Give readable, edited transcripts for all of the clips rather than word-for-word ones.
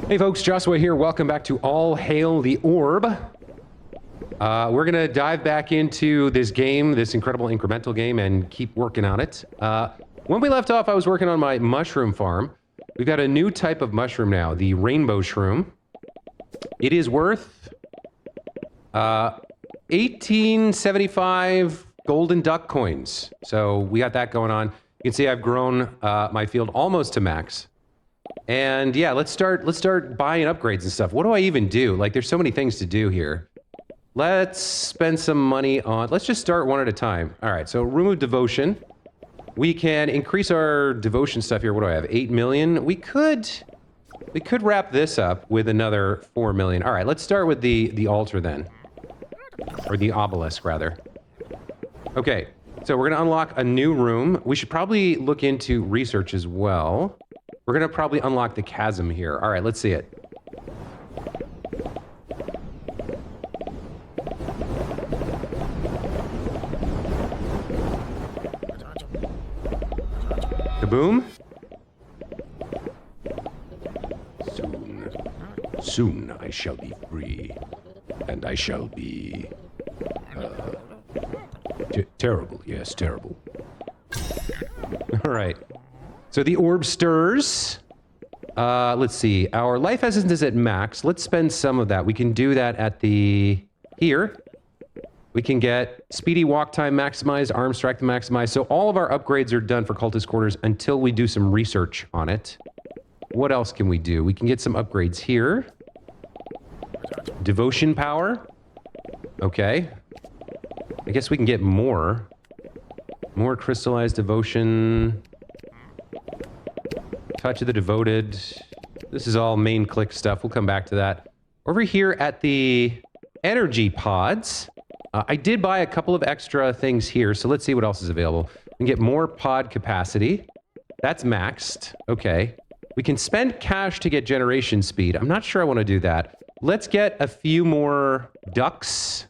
Hey folks, Joshua here. Welcome back to All Hail the Orb. We're going to dive back into this game, this incredible incremental game, and keep working on it. When we left off, I was working on my mushroom farm. We've got a new type of mushroom now, the rainbow shroom. It is worth 1875 golden duck coins. So we got that going on. You can see I've grown my field almost to max. And yeah, let's start buying upgrades and stuff. What do I even do? Like, there's so many things to do here. Let's spend some money on, let's just start one at a time. All right, so remove devotion. We can increase our devotion stuff here. What do I have? 8 million. We could wrap this up with another 4 million. All right, let's start with the altar then. Or the obelisk, rather. Okay, so we're gonna unlock a new room. We should probably look into research as well. We're gonna probably unlock the chasm here. All right, let's see it. Kaboom. Soon I shall be free, and I shall be terrible. Yes, terrible. All right. So the orb stirs. Let's see. Our life essence is at max. Let's spend some of that. We can do that at here. We can get speedy walk time maximized, arm strength maximized. So all of our upgrades are done for cultist quarters until we do some research on it. What else can we do? We can get some upgrades here. Devotion power. Okay. I guess we can get more. More crystallized devotion. Touch of the devoted. This is all main click stuff. We'll come back to that. Over here at the energy pods, I did buy a couple of extra things here, so let's see what else is available. We can get more pod capacity. That's maxed. Okay. We can spend cash to get generation speed. I'm not sure I want to do that. Let's get a few more ducks.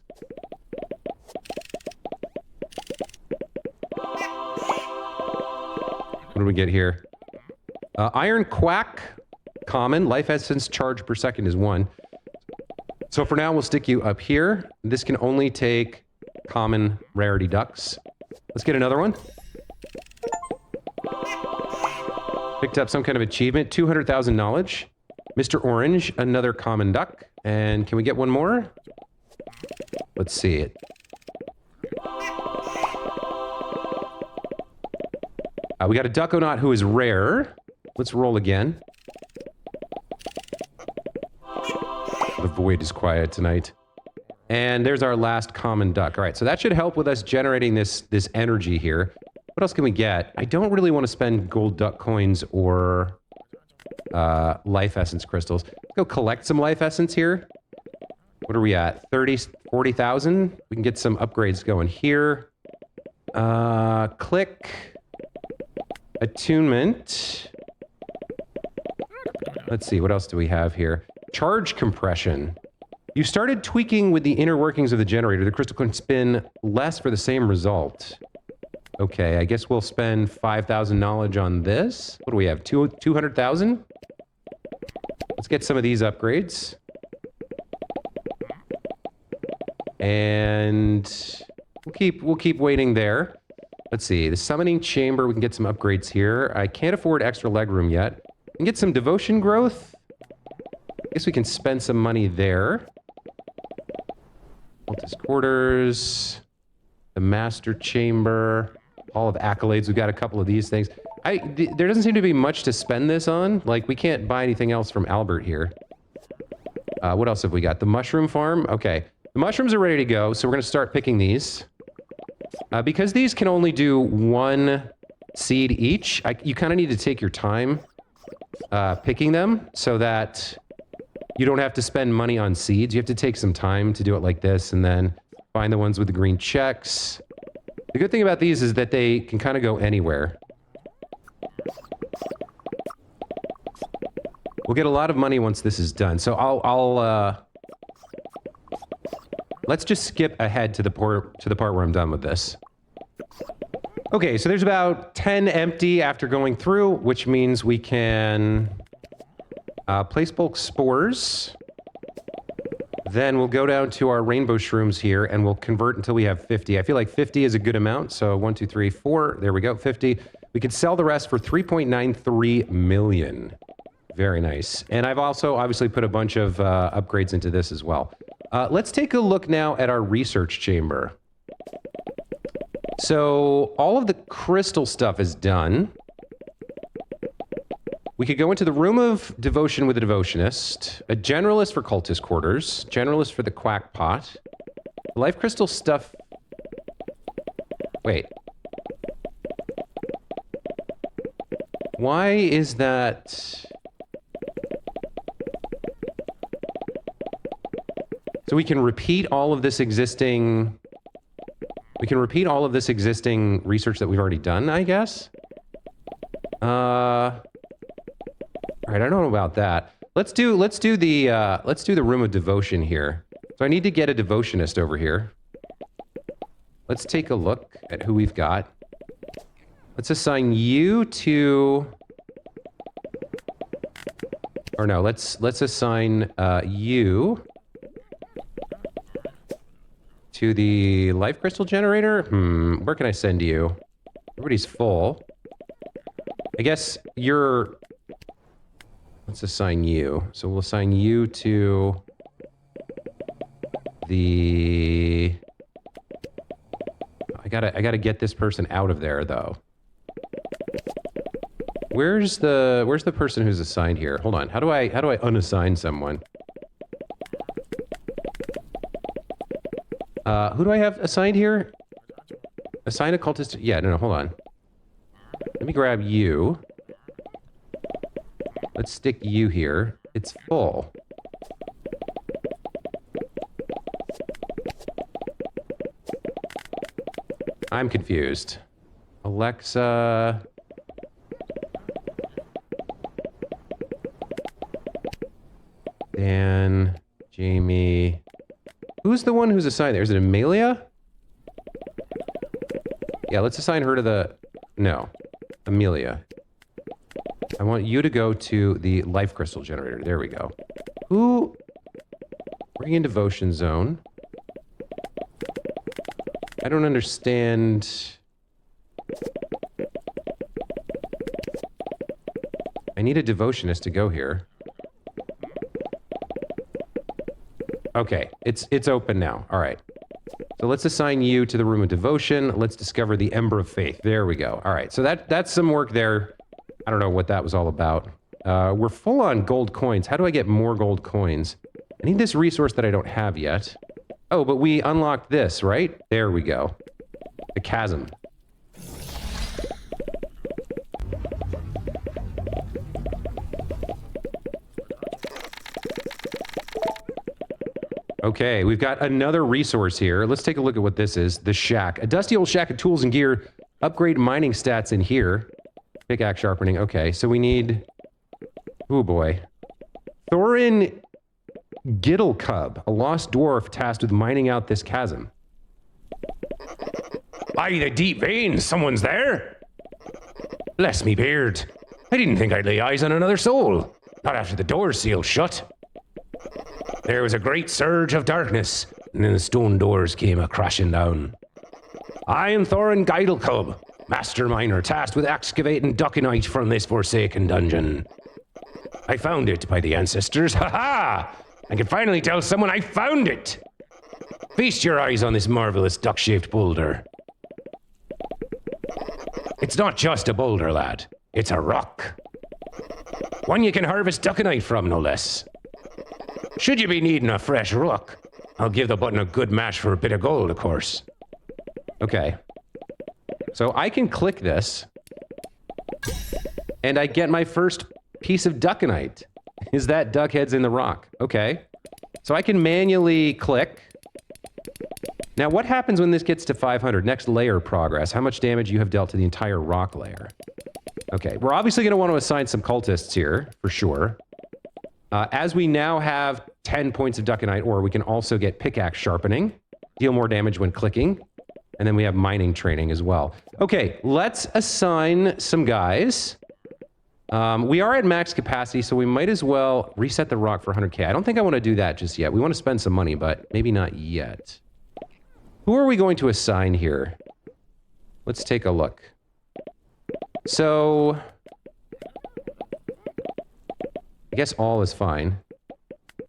What do we get here? Iron Quack, common. Life essence charge per second is 1. So for now, we'll stick you up here. This can only take common rarity ducks. Let's get another one. Picked up some kind of achievement. 200,000 knowledge. Mr. Orange, another common duck. And can we get one more? Let's see it. We got a Duckonaut who is rare. Let's roll again. The void is quiet tonight. And there's our last common duck. All right, so that should help with us generating this energy here. What else can we get? I don't really want to spend gold duck coins or life essence crystals. Let's go collect some life essence here. What are we at? 40,000? We can get some upgrades going here. Click. Attunement. Let's see, what else do we have here? Charge compression. You started tweaking with the inner workings of the generator. The crystal can spin less for the same result. Okay, I guess we'll spend 5,000 knowledge on this. What do we have? 200,000? Let's get some of these upgrades. And we'll keep waiting there. Let's see, the summoning chamber, we can get some upgrades here. I can't afford extra legroom yet. We can get some devotion growth. I guess we can spend some money there. Cultist quarters, the master chamber, hall of accolades. We've got a couple of these things. There doesn't seem to be much to spend this on. Like, we can't buy anything else from Albert here. What else have we got? The mushroom farm. Okay, the mushrooms are ready to go, so we're going to start picking these. Because these can only do 1 seed each, you kind of need to take your time picking them so that you don't have to spend money on seeds. You have to take some time to do it like this and then find the ones with the green checks. The good thing about these is that they can kind of go anywhere. We'll get a lot of money once this is done. So let's just skip ahead to the part where I'm done with this. Okay, so there's about 10 empty after going through, which means we can Place bulk spores. Then we'll go down to our rainbow shrooms here, and we'll convert until we have 50. I feel like 50 is a good amount, so 1, 2, 3, 4. There we go, 50. We could sell the rest for 3.93 million. Very nice. And I've also obviously put a bunch of upgrades into this as well. Let's take a look now at our research chamber. So all of the crystal stuff is done. We could go into the room of devotion with a devotionist, a generalist for cultist quarters, generalist for the quack pot. Life crystal stuff. Wait. Why is that? So we can repeat all of this existing. We can repeat all of this existing research that we've already done, I guess. All right, I don't know about that. Let's do the room of devotion here. So I need to get a devotionist over here. Let's take a look at who we've got. Let's assign you to, or no, let's assign you to the life crystal generator. Where can I send you? Everybody's full. I guess you're. Let's assign you. So we'll assign you to the. I gotta get this person out of there though. Where's the person who's assigned here? Hold on. How do I unassign someone? Who do I have assigned here? Assign a cultist. Yeah, no, hold on. Let me grab you. Let's stick you here. It's full. I'm confused. Alexa. Dan. Jamie. Who's the one who's assigned there? Is it Amelia? Yeah, let's assign her to the... No. Amelia. I want you to go to the life crystal generator. There we go. Who... Bring in devotion zone. I don't understand... I need a devotionist to go here. Okay, it's open now. All right. So let's assign you to the room of devotion. Let's discover the Ember of Faith. There we go. All right, so that's some work there. I don't know what that was all about. We're full on gold coins. How do I get more gold coins? I need this resource that I don't have yet. Oh, but we unlocked this, right? There we go. The chasm. Okay, we've got another resource here. Let's take a look at what this is. The shack. A dusty old shack of tools and gear. Upgrade mining stats in here. Pickaxe sharpening. Okay, so we need... Oh boy. Thorin Giddlecub, a lost dwarf tasked with mining out this chasm. By the deep veins, someone's there. Bless me beard. I didn't think I'd lay eyes on another soul. Not after the doors sealed shut. There was a great surge of darkness, and then the stone doors came a-crashing down. I am Thorin Giddlecub, master miner tasked with excavating Duckinite from this forsaken dungeon. I found it by the ancestors, ha-ha! I can finally tell someone I found it! Feast your eyes on this marvelous duck-shaped boulder. It's not just a boulder, lad. It's a rock. One you can harvest Duckinite from, no less. Should you be needing a fresh rock, I'll give the button a good mash for a bit of gold, of course. Okay. So I can click this, and I get my first piece of Duckinite. Is that duck heads in the rock? Okay. So I can manually click. Now, what happens when this gets to 500? Next layer progress. How much damage you have dealt to the entire rock layer. Okay, we're obviously going to want to assign some cultists here, for sure. As we now have 10 points of Duckinite ore, we can also get pickaxe sharpening, deal more damage when clicking, and then we have mining training as well. Okay, let's assign some guys. We are at max capacity, so we might as well reset the rock for 100K. I don't think I want to do that just yet. We want to spend some money, but maybe not yet. Who are we going to assign here? Let's take a look. So, I guess all is fine.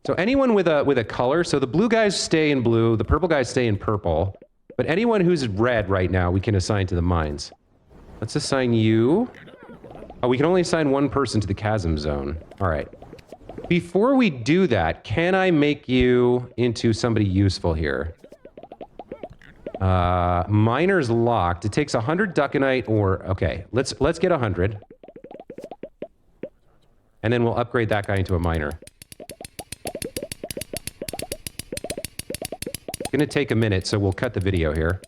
So anyone with a color, so the blue guys stay in blue, the purple guys stay in purple, but anyone who's red right now, we can assign to the mines. Let's assign you. Oh, we can only assign one person to the chasm zone. All right. Before we do that, can I make you into somebody useful here? Miner's locked. It takes 100 duckinite ore. Okay, let's get 100. And then we'll upgrade that guy into a miner. It's gonna take a minute, so we'll cut the video here.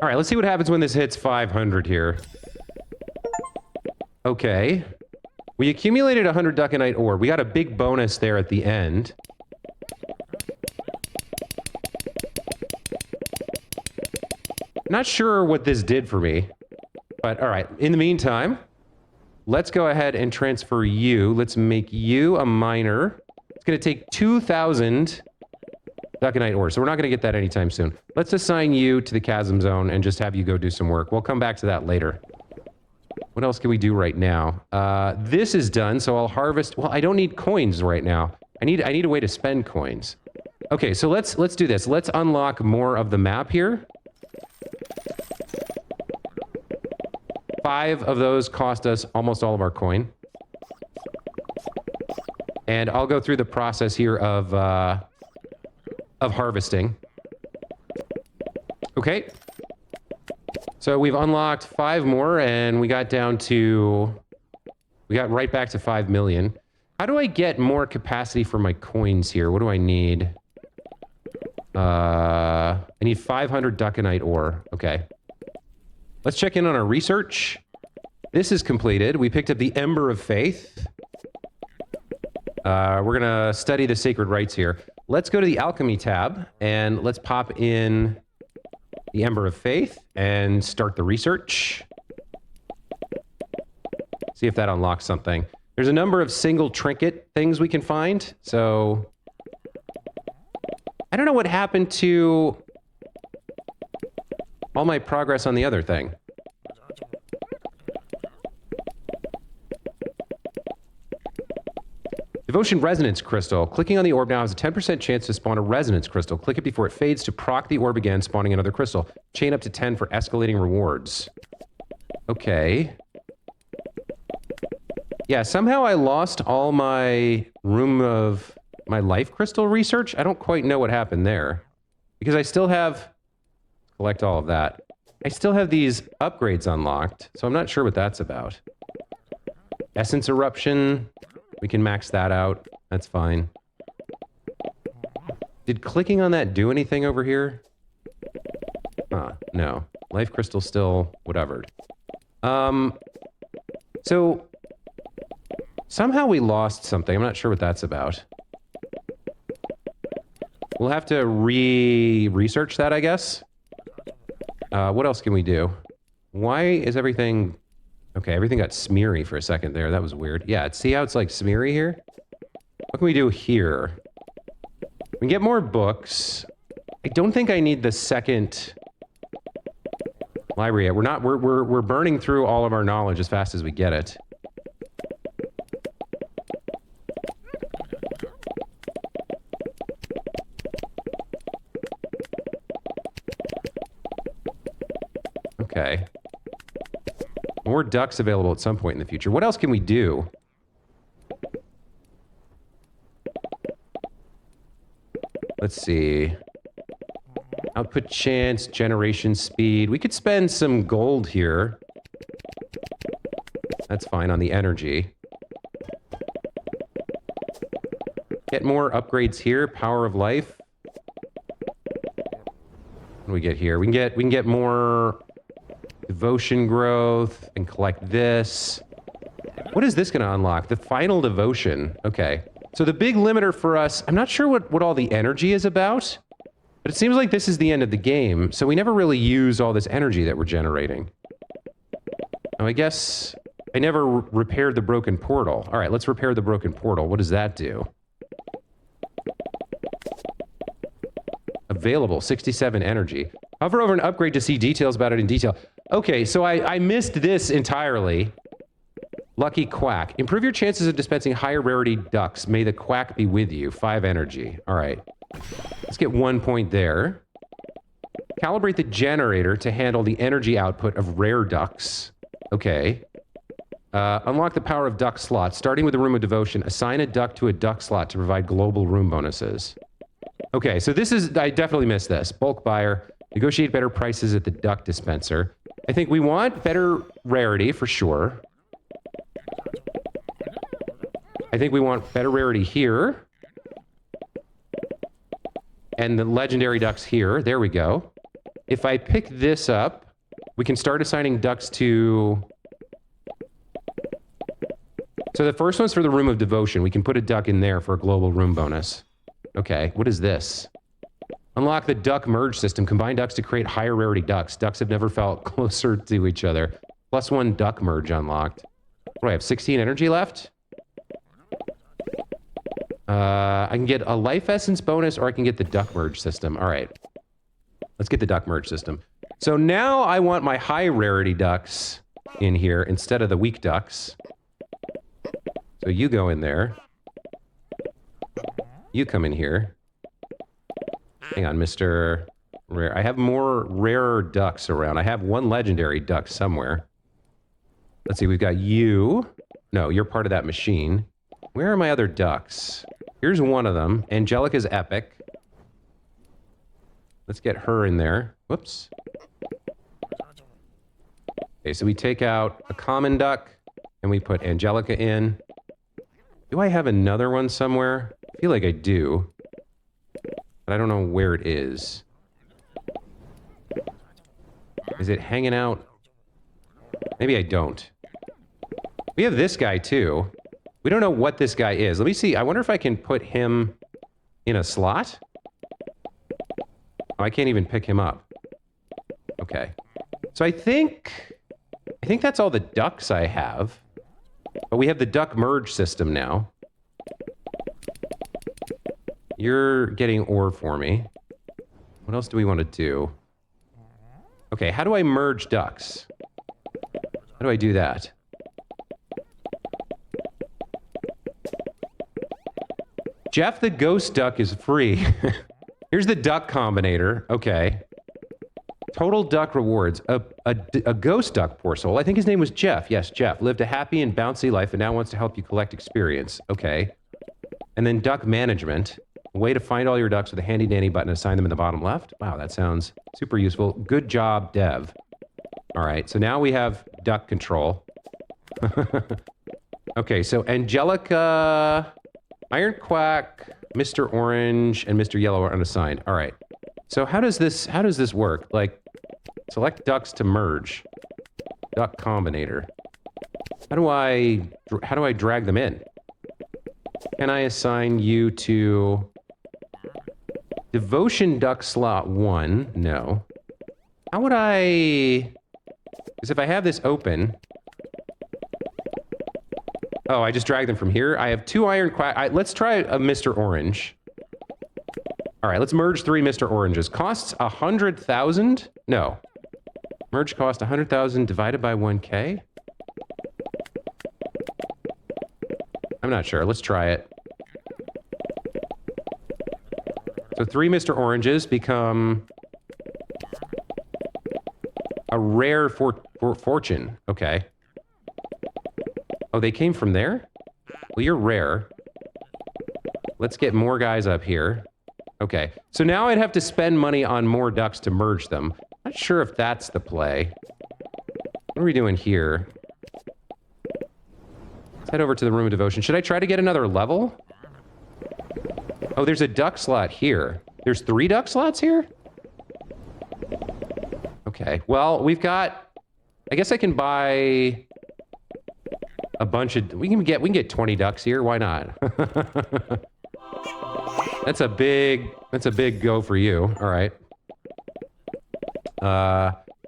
All right, let's see what happens when this hits 500 here. Okay. We accumulated 100 duckinite ore. We got a big bonus there at the end. Not sure what this did for me, but all right. In the meantime, let's go ahead and transfer you. Let's make you a miner. It's going to take 2,000 duckinite ore, so we're not going to get that anytime soon. Let's assign you to the chasm zone and just have you go do some work. We'll come back to that later. What else can we do right now? This is done, so I'll harvest. Well, I don't need coins right now. I need a way to spend coins. Okay, so let's do this. Let's unlock more of the map here. 5 of those cost us almost all of our coin. And I'll go through the process here of harvesting. Okay. So we've unlocked 5 more, and we got right back to 5 million. How do I get more capacity for my coins here? What do I need? I need 500 duckinite ore. Okay. Let's check in on our research. This is completed. We picked up the Ember of Faith. We're gonna study the sacred rites here. Let's go to the Alchemy tab, and let's pop in the Ember of Faith and start the research. See if that unlocks something. There's a number of single trinket things we can find, so... I don't know what happened to all my progress on the other thing. Devotion Resonance Crystal. Clicking on the orb now has a 10% chance to spawn a Resonance Crystal. Click it before it fades to proc the orb again, spawning another crystal. Chain up to 10 for escalating rewards. Okay. Yeah, somehow I lost all my room of my life crystal research. I don't quite know what happened there. Because I still have... Collect all of that. I still have these upgrades unlocked, so I'm not sure what that's about. Essence Eruption... We can max that out. That's fine. Did clicking on that do anything over here? No. Life crystal still whatever. So somehow we lost something. I'm not sure what that's about. We'll have to research that, I guess. What else can we do? Why is everything... Okay, everything got smeary for a second there. That was weird. Yeah, see how it's like smeary here? What can we do here? We can get more books. I don't think I need the second library yet. We're burning through all of our knowledge as fast as we get it. Okay. More ducks available at some point in the future. What else can we do? Let's see. Output chance, generation speed. We could spend some gold here. That's fine on the energy. Get more upgrades here. Power of life. What do we get here? We can get more devotion growth and collect this. What is this going to unlock? The final devotion. Okay. So the big limiter for us, I'm not sure what all the energy is about, but it seems like this is the end of the game, so we never really use all this energy that we're generating. Now, I guess I never repaired the broken portal. All right, let's repair the broken portal. What does that do? Available, 67 energy. Hover over an upgrade to see details about it in detail. Okay, so I missed this entirely. Lucky Quack. Improve your chances of dispensing higher rarity ducks. May the quack be with you. 5 energy. All right. Let's get 1 point there. Calibrate the generator to handle the energy output of rare ducks. Okay. Unlock the power of duck slots. Starting with the Room of Devotion, assign a duck to a duck slot to provide global room bonuses. Okay, so this is... I definitely missed this. Bulk buyer. Negotiate better prices at the duck dispenser. I think we want better rarity for sure. I think we want better rarity here. And the legendary ducks here. There we go. If I pick this up, we can start assigning ducks to... So the first one's for the Room of Devotion. We can put a duck in there for a global room bonus. Okay, what is this? Unlock the duck merge system. Combine ducks to create higher rarity ducks. Ducks have never felt closer to each other. +1 duck merge unlocked. What do I have, 16 energy left? I can get a life essence bonus or I can get the duck merge system. All right. Let's get the duck merge system. So now I want my high rarity ducks in here instead of the weak ducks. So you go in there. You come in here. Hang on, Mr. Rare. I have more rarer ducks around. I have 1 legendary duck somewhere. Let's see, we've got you. No, you're part of that machine. Where are my other ducks? Here's one of them. Angelica's epic. Let's get her in there. Whoops. Okay, so we take out a common duck, and we put Angelica in. Do I have another one somewhere? I feel like I do. But I don't know where it is. Is it hanging out? Maybe I don't. We have this guy, too. We don't know what this guy is. Let me see. I wonder if I can put him in a slot? Oh, I can't even pick him up. Okay. So I think that's all the ducks I have. But we have the duck merge system now. You're getting ore for me. What else do we want to do? Okay, how do I merge ducks? How do I do that? Jeff the ghost duck is free. Here's the duck combinator. Okay. Total duck rewards. A ghost duck, poor soul. I think his name was Jeff. Yes, Jeff. Lived a happy and bouncy life and now wants to help you collect experience. Okay. And then duck management. A way to find all your ducks with a handy dandy button and assign them in the bottom left. Wow, that sounds super useful. Good job, Dev. All right, so now we have duck control. Okay, so Angelica, Iron Quack, Mr. Orange, and Mr. Yellow are unassigned. All right. So how does this work? Like, select ducks to merge. Duck combinator. How do I drag them in? Can I assign you to Devotion Duck Slot 1? No. How would I... Because if I have this open... Oh, I just drag them from here? I have 2 Iron Quack... Let's try a Mr. Orange. All right, let's merge 3 Mr. Oranges. Costs 100,000? No. Merge cost 100,000 divided by 1K? I'm not sure. Let's try it. So 3 Mr. Oranges become a rare fortune. Okay. Oh, they came from there? Well, you're rare. Let's get more guys up here. Okay. So now I'd have to spend money on more ducks to merge them. Not sure if that's the play. What are we doing here? Let's head over to the Room of Devotion. Should I try to get another level? Oh, there's a duck slot here. There's 3 duck slots here? Okay. Well, we've got... I guess I can buy a bunch of... We can get 20 ducks here. Why not? That's a big go for you. All right.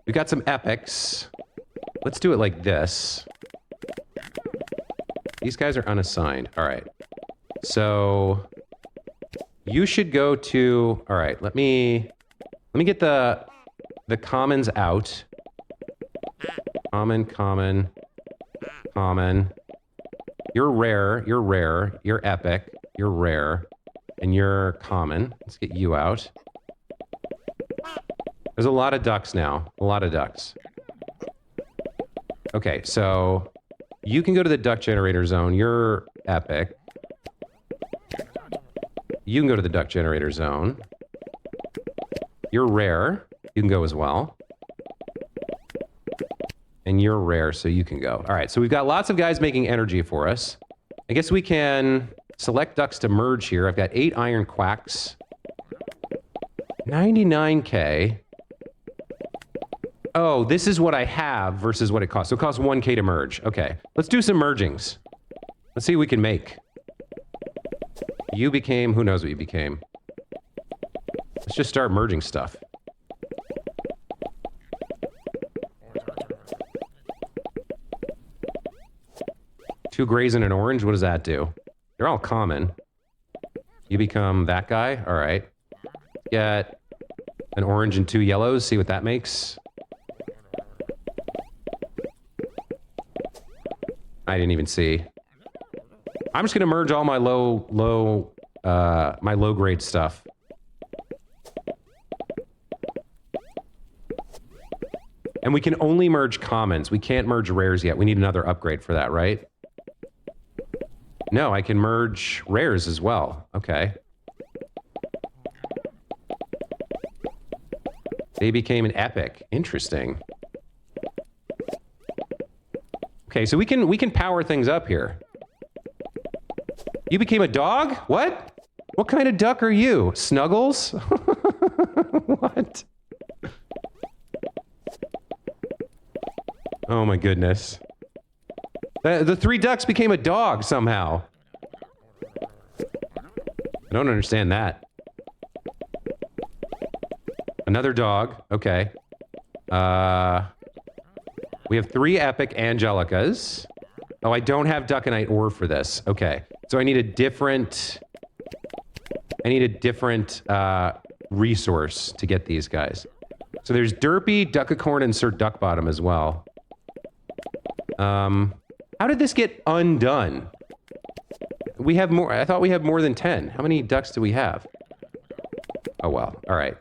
We've got some epics. Let's do it like this. These guys are unassigned. All right. So you should go to, all right, let me get the commons out. Common, common, common. You're rare, you're epic, you're rare, and you're common. Let's get you out. There's a lot of ducks now, a lot of ducks. Okay, so you can go to the duck generator zone. You're epic. You can go to the duck generator zone. You're rare. You can go as well. And you're rare, so you can go. All right, so we've got lots of guys making energy for us. I guess we can select ducks to merge here. I've got 8 iron quacks. 99K. Oh, this is what I have versus what it costs. So it costs 1K to merge. Okay, let's do some mergings. Let's see what we can make. You became, who knows what you became. Let's just start merging stuff. Two grays and an orange, what does that do? They're all common. You become that guy, all right. Get an orange and 2 yellows, see what that makes. I didn't even see. I'm just gonna merge all my low grade stuff. And we can only merge commons. We can't merge rares yet. We need another upgrade for that, right? No, I can merge rares as well. Okay. They became an epic. Interesting. Okay, so we can power things up here. You became a dog? What? What kind of duck are you? Snuggles? What? Oh my goodness. The 3 ducks became a dog somehow. I don't understand that. Another dog. Okay. We have 3 epic Angelicas. Oh, I don't have Duckinite ore for this. Okay. So I need a different resource to get these guys. So there's Derpy, Duckicorn, and Sir Duckbottom as well. How did this get undone? We have more. I thought we had more than 10. How many ducks do we have? Oh, well. All right.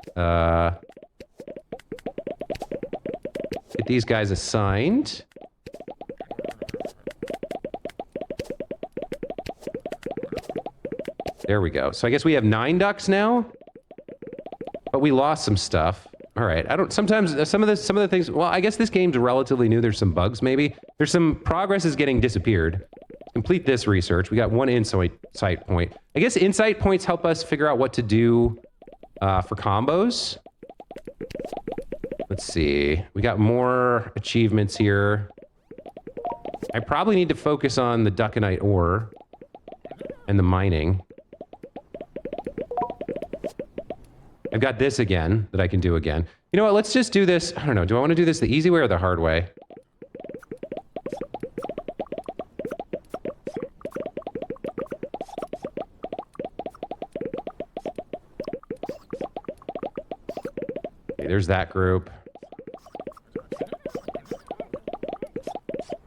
Get these guys assigned. There we go. So I guess we have 9 ducks now, but we lost some stuff. All right. Sometimes some of the things, well, I guess this game's relatively new. There's some bugs maybe. There's some progress is getting disappeared. Complete this research. We got 1 insight point. I guess insight points help us figure out what to do for combos. Let's see. We got more achievements here. I probably need to focus on the Duckinite ore and the mining. I've got this again that I can do again. You know what? Let's just do this. I don't know. Do I want to do this the easy way or the hard way? Okay, there's that group.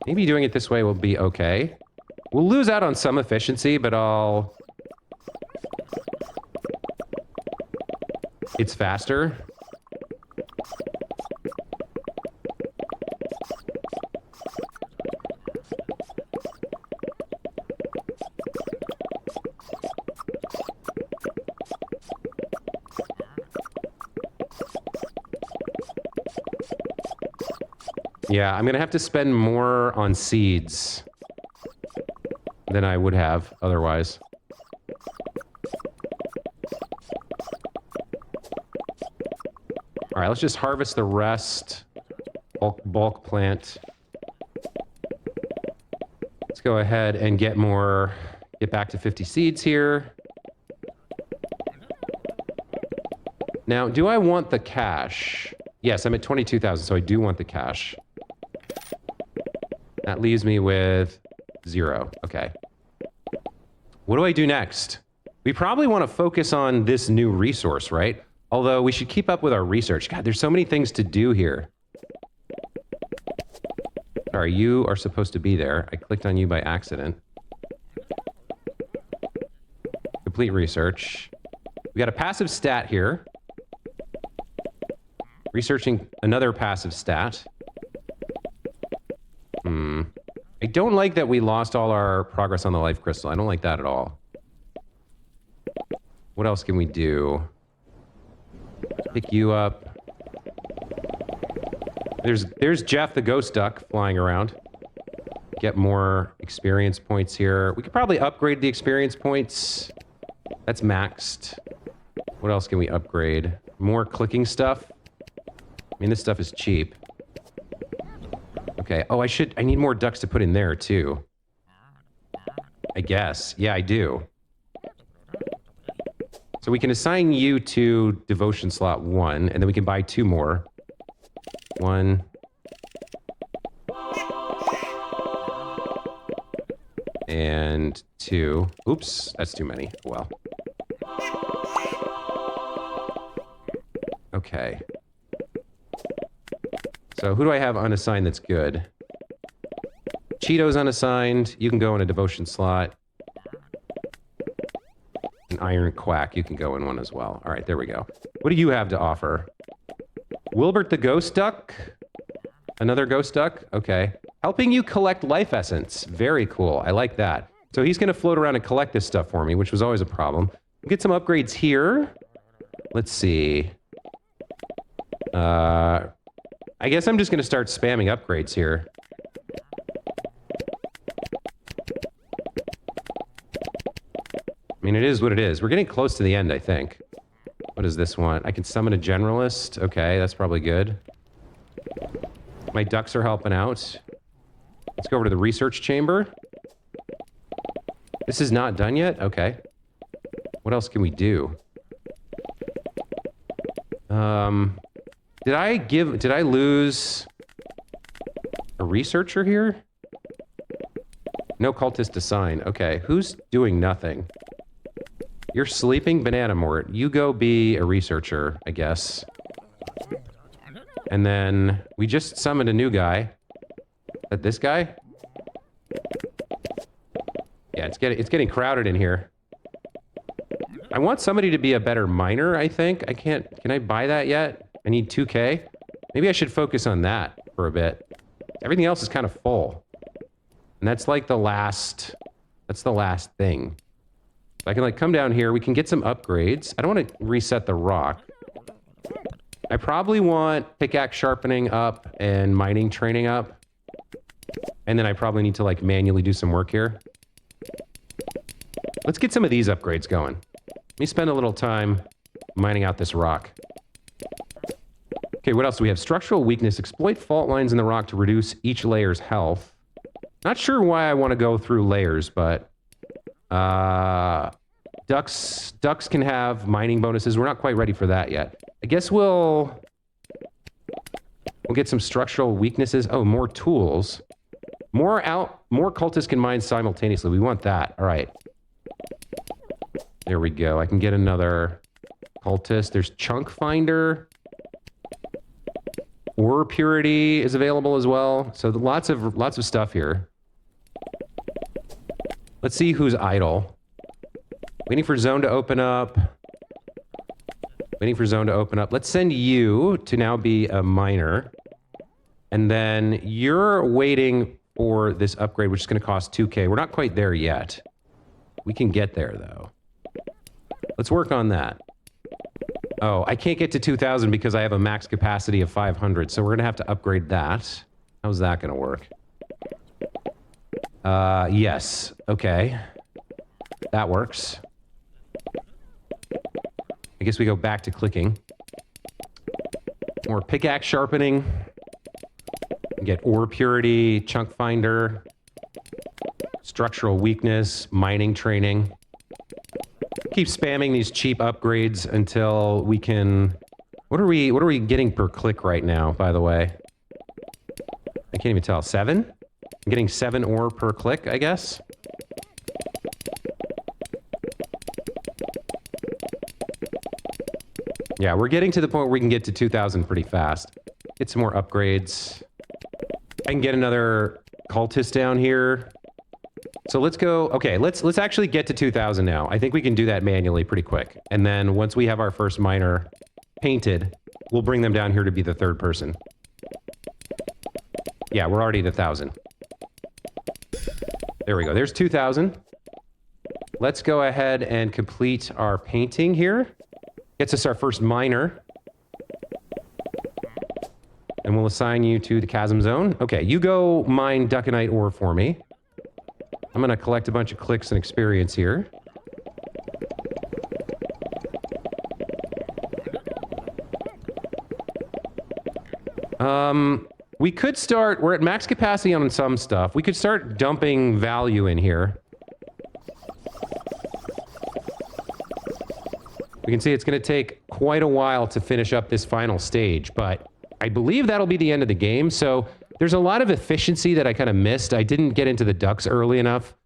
Maybe doing it this way will be okay. We'll lose out on some efficiency, but it's faster. Yeah, I'm gonna have to spend more on seeds than I would have otherwise. All right, let's just harvest the rest. Bulk plant. Let's go ahead and get back to 50 seeds here. Now, do I want the cash? Yes, I'm at 22,000, so I do want the cash. That leaves me with 0. Okay. What do I do next? We probably want to focus on this new resource, right? Although we should keep up with our research. God, there's so many things to do here. Sorry, you are supposed to be there. I clicked on you by accident. Complete research. We got a passive stat here. Researching another passive stat. I don't like that we lost all our progress on the life crystal. I don't like that at all. What else can we do? Pick you up. There's Jeff the ghost duck flying around. Get more experience points here. We could probably upgrade the experience points. That's maxed. What else can we upgrade? More clicking stuff. I mean, this stuff is cheap. Okay. Oh, I need more ducks to put in there, too. I guess. Yeah, I do. So we can assign you to devotion slot 1, and then we can buy 2 more. 1. And 2. Oops, that's too many. Well. Okay. So who do I have unassigned that's good? Cheeto's unassigned. You can go in a devotion slot. An Iron Quack. You can go in one as well. All right, there we go. What do you have to offer? Wilbert the Ghost Duck? Another Ghost Duck? Okay. Helping you collect life essence. Very cool. I like that. So he's going to float around and collect this stuff for me, which was always a problem. Get some upgrades here. Let's see. I guess I'm just going to start spamming upgrades here. I mean, it is what it is. We're getting close to the end, I think. What does this want? I can summon a generalist. Okay, that's probably good. My ducks are helping out. Let's go over to the research chamber. This is not done yet? Okay. What else can we do? Did I lose a researcher here? No cultist assigned. Okay, who's doing nothing? You're sleeping, Banana Mort. You go be a researcher, I guess. And then we just summoned a new guy. Is that this guy? Yeah, it's getting crowded in here. I want somebody to be a better miner, I think. Can I buy that yet? I need 2K. Maybe I should focus on that for a bit. Everything else is kind of full. And that's like that's the last thing. So I can like come down here, we can get some upgrades. I don't want to reset the rock. I probably want pickaxe sharpening up and mining training up. And then I probably need to like manually do some work here. Let's get some of these upgrades going. Let me spend a little time mining out this rock. Okay, what else do we have? Structural weakness. Exploit fault lines in the rock to reduce each layer's health. Not sure why I want to go through layers, but... Ducks can have mining bonuses. We're not quite ready for that yet. I guess we'll get some structural weaknesses. Oh, more tools. More cultists can mine simultaneously. We want that. All right. There we go. I can get another cultist. There's chunk finder. Ore purity is available as well. So lots of stuff here. Let's see who's idle. Waiting for zone to open up. Waiting for zone to open up. Let's send you to now be a miner. And then you're waiting for this upgrade, which is going to cost 2K. We're not quite there yet. We can get there, though. Let's work on that. Oh, I can't get to 2,000 because I have a max capacity of 500, so we're going to have to upgrade that. How's that going to work? Yes. Okay. That works. I guess we go back to clicking. More pickaxe sharpening. Get ore purity, chunk finder, structural weakness, mining training. Keep spamming these cheap upgrades until we can... What are we getting per click right now, by the way? I can't even tell. 7? I'm getting 7 ore per click, I guess. Yeah, we're getting to the point where we can get to 2,000 pretty fast. Get some more upgrades. I can get another cultist down here. So let's go. Okay, let's actually get to 2,000 now. I think we can do that manually pretty quick. And then once we have our first miner painted, we'll bring them down here to be the third person. Yeah, we're already at 1,000. There we go. There's 2,000. Let's go ahead and complete our painting here. Gets us our first miner. And we'll assign you to the chasm zone. Okay, you go mine duckinite ore for me. I'm going to collect a bunch of clicks and experience here. We could start... We're at max capacity on some stuff. We could start dumping value in here. We can see it's going to take quite a while to finish up this final stage, but I believe that'll be the end of the game. So there's a lot of efficiency that I kind of missed. I didn't get into the ducks early enough.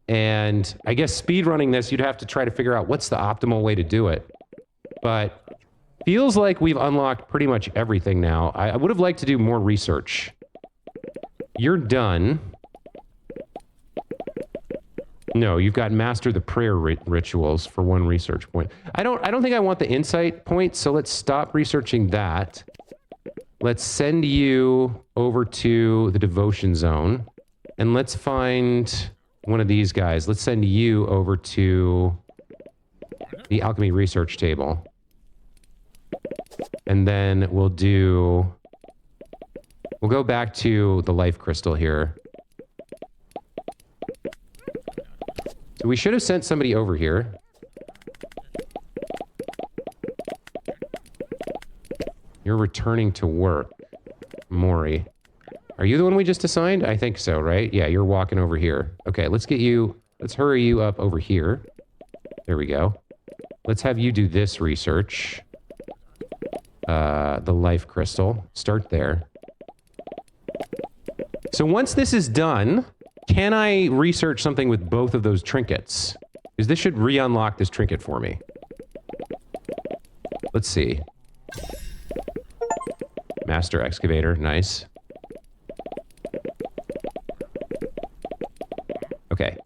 And I guess speedrunning this, you'd have to try to figure out what's the optimal way to do it. But feels like we've unlocked pretty much everything now. I would have liked to do more research. You're done. No, you've got master the prayer rituals for 1 research point. I don't think I want the insight point, so let's stop researching that. Let's send you over to the devotion zone, and let's find one of these guys. Let's send you over to the alchemy research table. And then we'll go back to the life crystal here. So we should have sent somebody over here. You're returning to work, Maury. Are you the one we just assigned? I think so, right? Yeah, you're walking over here. Okay, let's hurry you up over here. There we go. Let's have you do this research. The life crystal. Start there. So once this is done, can I research something with both of those trinkets? Because this should re-unlock this trinket for me. Let's see. Master excavator, nice. Okay.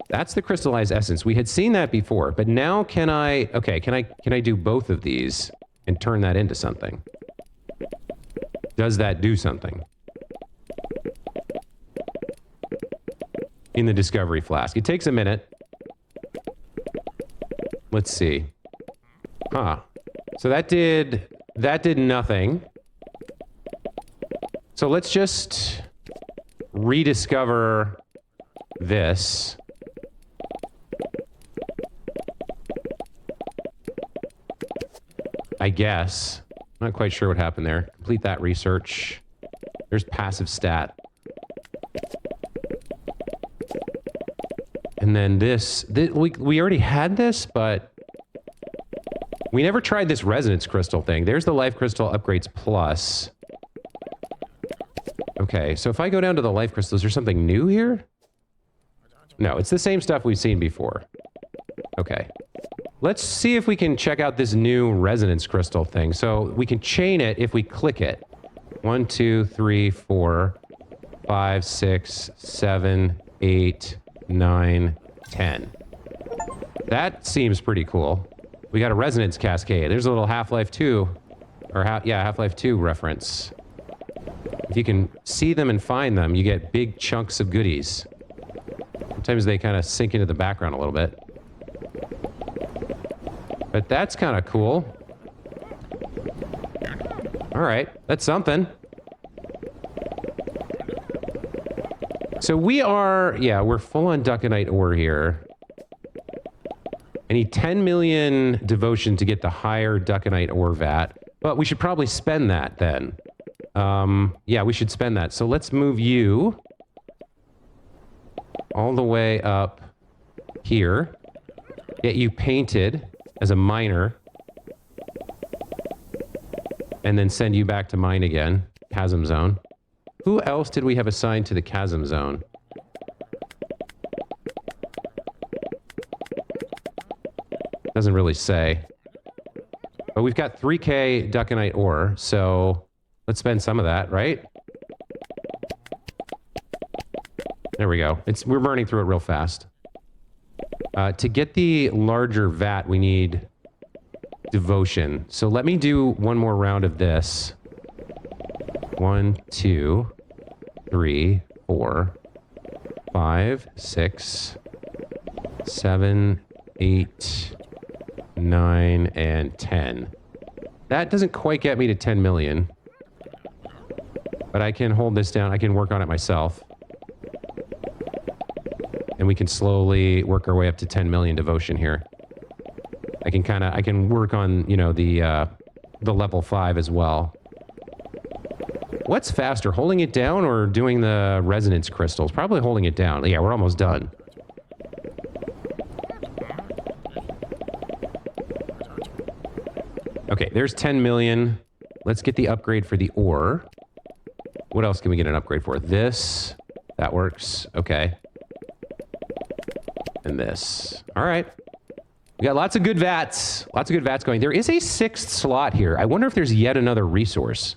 That's the crystallized essence. We had seen that before, but now can I do both of these and turn that into something? Does that do something? In the discovery flask. It takes a minute. Let's see. Huh. So that did nothing. So let's just rediscover this. I guess. Not quite sure what happened there. Complete that research. There's passive stat. And then this we already had this, but we never tried this resonance crystal thing. There's the life crystal upgrades plus. Okay, so if I go down to the life crystal, is there something new here? No, it's the same stuff we've seen before. Okay. Let's see if we can check out this new resonance crystal thing. So we can chain it if we click it. 1, 2, 3, 4, 5, 6, 7, 8, 9, 10. That seems pretty cool. We got a resonance cascade. There's a little Half-Life 2, or Half-Life 2 reference. If you can see them and find them, you get big chunks of goodies. Sometimes they kind of sink into the background a little bit. But that's kind of cool. All right, that's something. So we're full on duckinite ore here. I need 10 million devotion to get the higher duckinite ore vat, but we should probably spend that then. Yeah, we should spend that. So let's move you all the way up here. Get you painted as a miner. And then send you back to mine again. Chasm zone. Who else did we have assigned to the chasm zone? Doesn't really say. But we've got 3K duckinite ore, so let's spend some of that, right? There we go. We're burning through it real fast. To get the larger vat, we need devotion. So let me do one more round of this. 1, 2, 3, 4, 5, 6, 7, 8, 9, and 10. That doesn't quite get me to 10 million. But I can hold this down. I can work on it myself. And we can slowly work our way up to 10 million devotion here. I can work on, you know, the level 5 as well. What's faster, holding it down or doing the resonance crystals? Probably holding it down. Yeah, we're almost done. Okay, there's 10 million. Let's get the upgrade for the ore. What else can we get an upgrade for? This. That works. Okay. And this. All right. We got lots of good vats. Lots of good vats going. There is a 6th slot here. I wonder if there's yet another resource.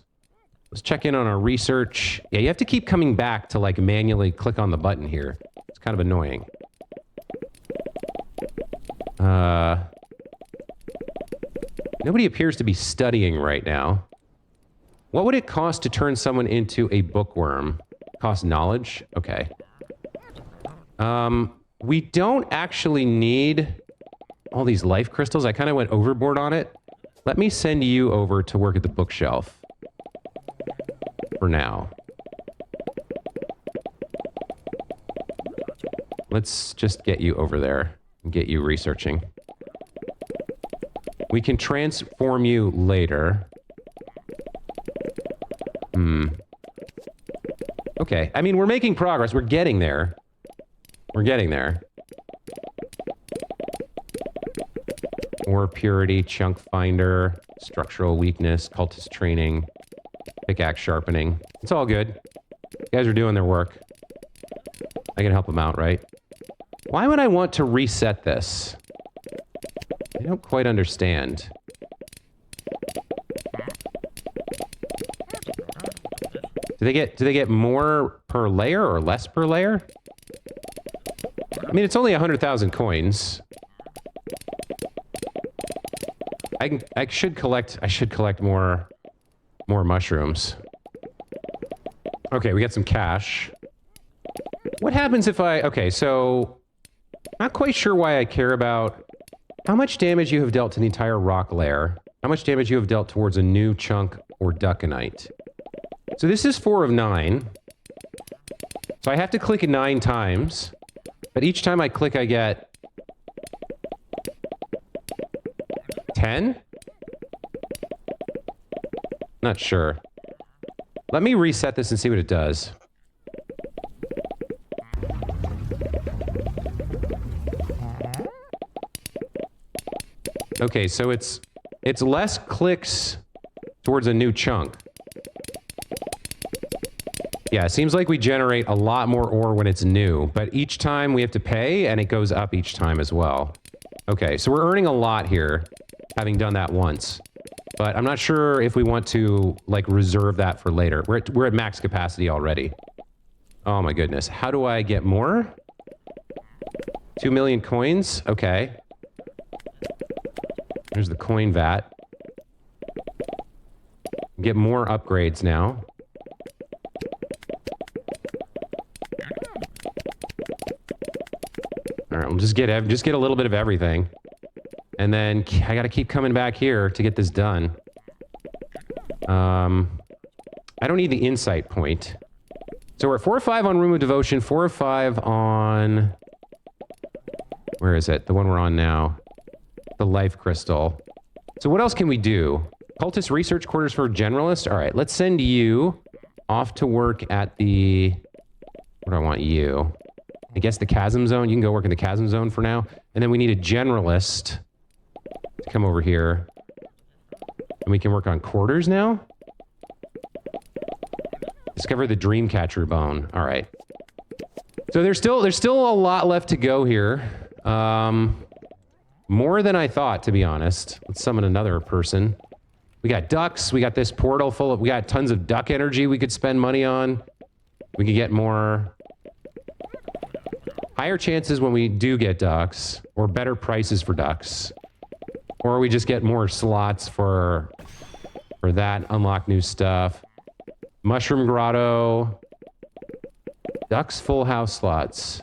Let's check in on our research. Yeah, you have to keep coming back to, like, manually click on the button here. It's kind of annoying. Nobody appears to be studying right now. What would it cost to turn someone into a bookworm? Cost knowledge? Okay. We don't actually need all these life crystals. I kind of went overboard on it. Let me send you over to work at the bookshelf. For now. Let's just get you over there and get you researching. We can transform you later. Okay. I mean, we're making progress. We're getting there. We're getting there. Ore purity, chunk finder, structural weakness, cultist training, pickaxe sharpening. It's all good. You guys are doing their work. I can help them out, right? Why would I want to reset this? I don't quite understand. Do they get more per layer or less per layer? I mean, it's only 100,000 coins. I should collect more mushrooms. Okay, we got some cash. What happens if okay, so not quite sure why I care about how much damage you have dealt to the entire rock layer, how much damage you have dealt towards a new chunk or duckinite. So this is 4 of 9. So I have to click it 9 times, but each time I click I get 10? Not sure. Let me reset this and see what it does. Okay, so it's less clicks towards a new chunk. Yeah, it seems like we generate a lot more ore when it's new, but each time we have to pay, and it goes up each time as well. Okay, so we're earning a lot here, having done that once. But I'm not sure if we want to, like, reserve that for later. We're at max capacity already. Oh my goodness. How do I get more? 2 million coins? Okay. There's the coin vat. Get more upgrades now. All right, we'll just get a little bit of everything. And then I gotta keep coming back here to get this done. I don't need the insight point. So we're at 4 of 5 on Room of Devotion, 4 of 5 on... Where is it? The one we're on now. The Life Crystal. So what else can we do? Cultist Research Quarters for Generalists? All right, let's send you off to work at the... What do I want you? I guess the Chasm Zone. You can go work in the Chasm Zone for now. And then we need a Generalist to come over here. And we can work on quarters now? Discover the Dreamcatcher bone. All right. So there's still a lot left to go here. More than I thought, to be honest. Let's summon another person. We got ducks. We got this portal full of... We got tons of duck energy we could spend money on. We could get more... Higher chances when we do get ducks, or better prices for ducks. Or we just get more slots for that, unlock new stuff. Mushroom Grotto. Ducks full house slots.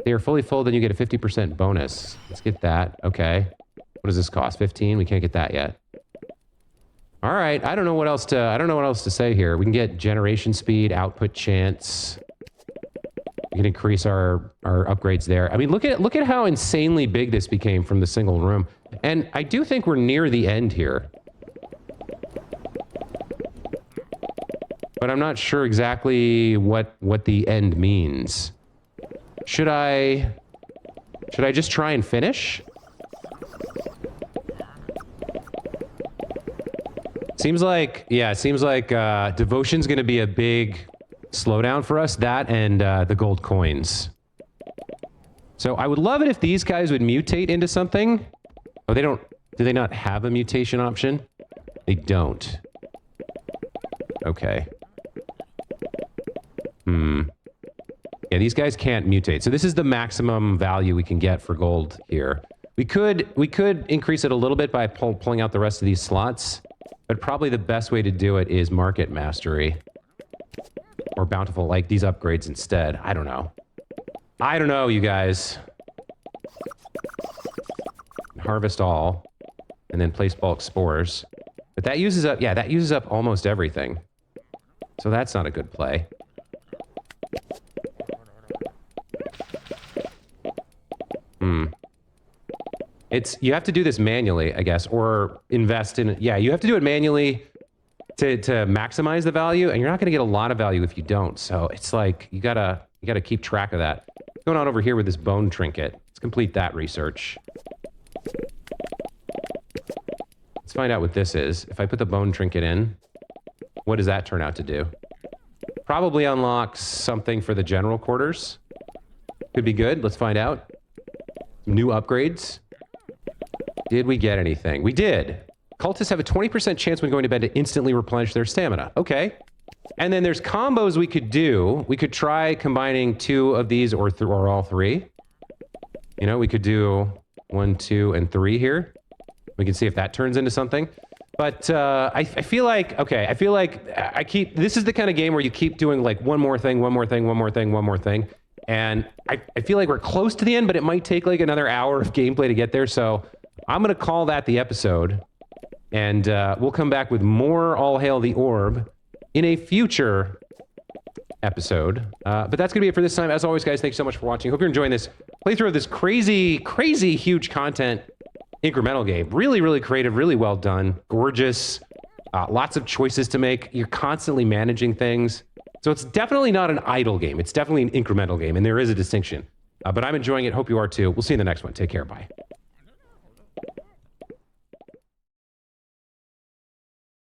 They are fully full, then you get a 50% bonus. Let's get that. Okay. What does this cost? 15? We can't get that yet. All right. I don't know what else to say here. We can get generation speed, output chance. We can increase our upgrades there. I mean, look at how insanely big this became from the single room. And I do think we're near the end here. But I'm not sure exactly what the end means. Should I just try and finish? Seems like Devotion's gonna be a big slowdown for us, that and the gold coins. So I would love it if these guys would mutate into something. Oh, they don't, do they not have a mutation option? They don't. Okay. Yeah, these guys can't mutate. So this is the maximum value we can get for gold here. We could increase it a little bit by pulling out the rest of these slots, but probably the best way to do it is market mastery. Or bountiful, like these upgrades instead. I don't know. I don't know, you guys. Harvest all, and then place bulk spores. But that uses up, yeah, that uses up almost everything. So that's not a good play. You have to do this manually, I guess, or invest in, yeah, you have to do it manually to maximize the value, and you're not gonna get a lot of value if you don't. So it's like, you gotta keep track of that. What's going on over here with this bone trinket? Let's complete that research. Let's find out what this is. If I put the bone trinket in, what does that turn out to do? Probably unlocks something for the general quarters. Could be good, let's find out. New upgrades. Did we get anything? We did. Cultists have a 20% chance when going to bed to instantly replenish their stamina. Okay. And then there's combos we could do. We could try combining 2 of these or all 3. You know, we could do 1, 2, and 3 here. We can see if that turns into something. But I feel like, okay, I feel like this is the kind of game where you keep doing like one more thing, one more thing, one more thing, one more thing. And I feel like we're close to the end, but it might take like another hour of gameplay to get there. So I'm going to call that the episode. And we'll come back with more All Hail the Orb in a future episode. But that's going to be it for this time. As always, guys, thanks so much for watching. Hope you're enjoying this playthrough of this crazy, crazy huge content incremental game. Really, really creative, really well done. Gorgeous. Lots of choices to make. You're constantly managing things. So it's definitely not an idle game. It's definitely an incremental game, and there is a distinction. But I'm enjoying it. Hope you are too. We'll see you in the next one. Take care. Bye.